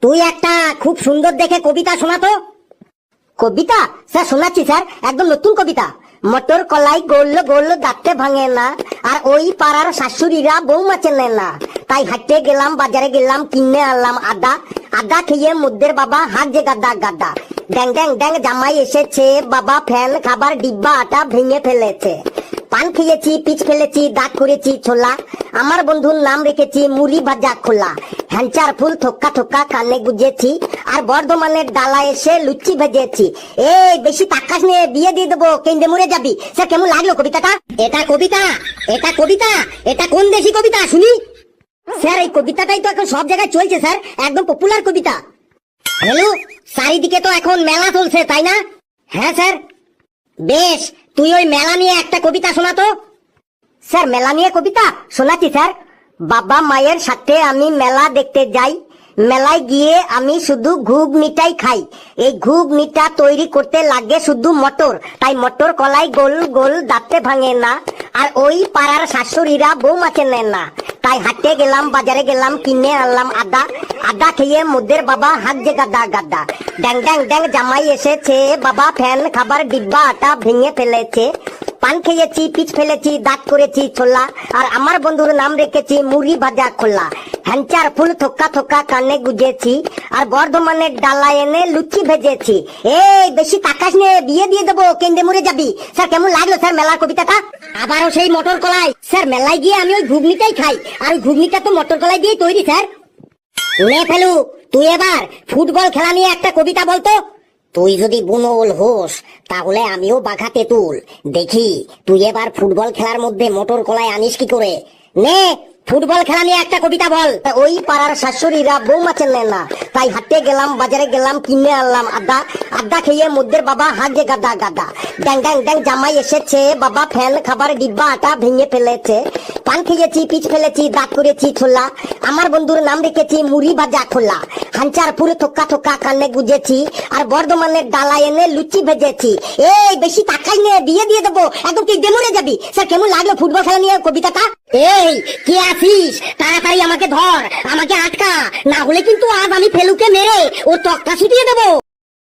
তুই একটা খুব সুন্দর দেখে কবিতা শোনাতো। কবিতা স্যার শোনাচ্ছি স্যার, একদম নতুন কবিতা। মটর কলাই গড়লো গড়লো দাঁতে ভাঙে না, আর ওই পাড়ার শাশুড়িরা বৌমা চেনে না। তাই হাঁটতে গেলাম, বাজারে গেলাম, কিনে আনলাম আদা। আদা খেয়ে মুদ্দের বাবা হাত যে গাদা গাদা। ড্যাং ড্যাং ড্যাং জামাই এসেছে, বাবা ফ্যান খাবার ডিব্বা আটা ভেঙে ফেলেছে। পান খেয়েছি, পিচ ফেলেছি, দাঁত করেছি ছোলা। আমার বন্ধুর নাম রেখেছি মুড়ি ভাজা খোলা। হ্যাঞ্চার ফুল থোক্কা থোক্কা কানে গুজেছি, আর বর্ধমানের ডালা এসে লুচি ভেজেছি। এই বেশি তাকাস নিয়ে বিয়ে দিয়ে দেবো, কেন্দ্রে মরে যাবি। স্যার কেমন লাগলো কবিতাটা? এটা কবিতা? এটা কবিতা? এটা কোন দেশি কবিতা শুনি? স্যার এই কবিতাটাই তো এখন সব জায়গায় চলছে স্যার, একদম পপুলার কবিতা। হ্যালো, চারিদিকে তো এখন মেলা চলছে তাই না? হ্যাঁ স্যার। বেশ, তুই ওই মেলা নিয়ে একটা কবিতা শোনাতো। স্যার মেলা নিয়ে কবিতা শোনাচ্ছি স্যার। বাবা মায়ের সাথে আমি মেলা দেখতে যাই, মেলায় গিয়ে আমি শুধু ঘুগনিটাই খাই। এই ঘুগনিটা তৈরি করতে লাগে শুধু মটর, তাই মটর কলাই গোল গোল দাঁতে ভাঙে না, আর ওই পাড়ার শাশুড়িরা বৌমা চেনে না। তাই হাঁটতে গেলাম, বাজারে গেলাম, কিনে আনলাম আদা। আদা খেয়ে মুদ্দের বাবা হাত যে গাদা গাদা। ড্যাং ড্যাং ড্যাং জামাই এসেছে, বাবা ফ্যান খাবার ডিব্বা আটা ভেঙে ফেলেছে। পান খেয়েছি, পিচ ফেলেছি, দাঁত করেছি ছোলা, আর আমার বন্ধুর নাম রেখেছি মুড়ি ভাজা খোলা। হ্যাঞ্চার ফুল থোক্কা থোক্কা কানে গুজেছি, আর বর্ধমানের ডালা এনে লুচি ভেজেছি। এই বেশি তাকাস নিয়ে বিয়ে দিয়ে দেবো, কেন্দ্রে মরে যাবি। স্যার কেমন লাগলো স্যার মেলার কবিতাটা? আবারও সেই মটর কলাই। স্যার মেলায় গিয়ে আমি ওই ঘুগনিটাই খাই, আর ওই ঘুগনিটা তো মটর কলাই দিয়ে তৈরি স্যার। নে ফেলু, তুই এবার ফুটবল খেলা নিয়ে একটা কবিতা বলতো। তুই যদি বুনোল হোস তাহলে আমিও বাঘা তেঁতুল। দেখি তুই এবার ফুটবল খেলার মধ্যে মটর কলাই আনিস কি করে। নে ফুটবল খেলা নিয়ে একটা কবিতা বল। ওই পাড়ার শাশুড়িরা বৌমা চেনে না, তাই হাঁটতে গেলাম, বাজারে গেলাম, কিনে আনলাম আদা। আদা খেয়ে মুদ্দের বাবা হাত যে গাদা গাদা। ড্যাং ড্যাং ড্যাং জামাই এসেছে, বাবা ফ্যান খাবার ডিব্বা আটা ভেঙে ফেলেছে। পান খেয়েছি, পিচ ফেলেছি, দাঁত করেছি ছোলা, আমার বন্ধুর নাম রেখেছি মুড়ি ভাজা খোলা। হাঞ্চার পুরো থোক্কা থোক্কা কানে গুজেছি, আর বর্ধমানের ডালা এনে লুচি ভেজেছি। এই বেশি তাকাই নিয়ে বিয়ে দিয়ে দেবো, একদম কেন্দ্রে মরে যাবি। স্যার কেমন লাগলো ফুটবল খেলা নিয়ে কবিতাটা? এই কে আছিস? তাড়াতাড়ি আমাকে ধর, আমাকে আটকা, না হলে কিন্তু আজ আমি ফেলুকে মেরে ওর তক্তা ছুটিয়ে দেবো।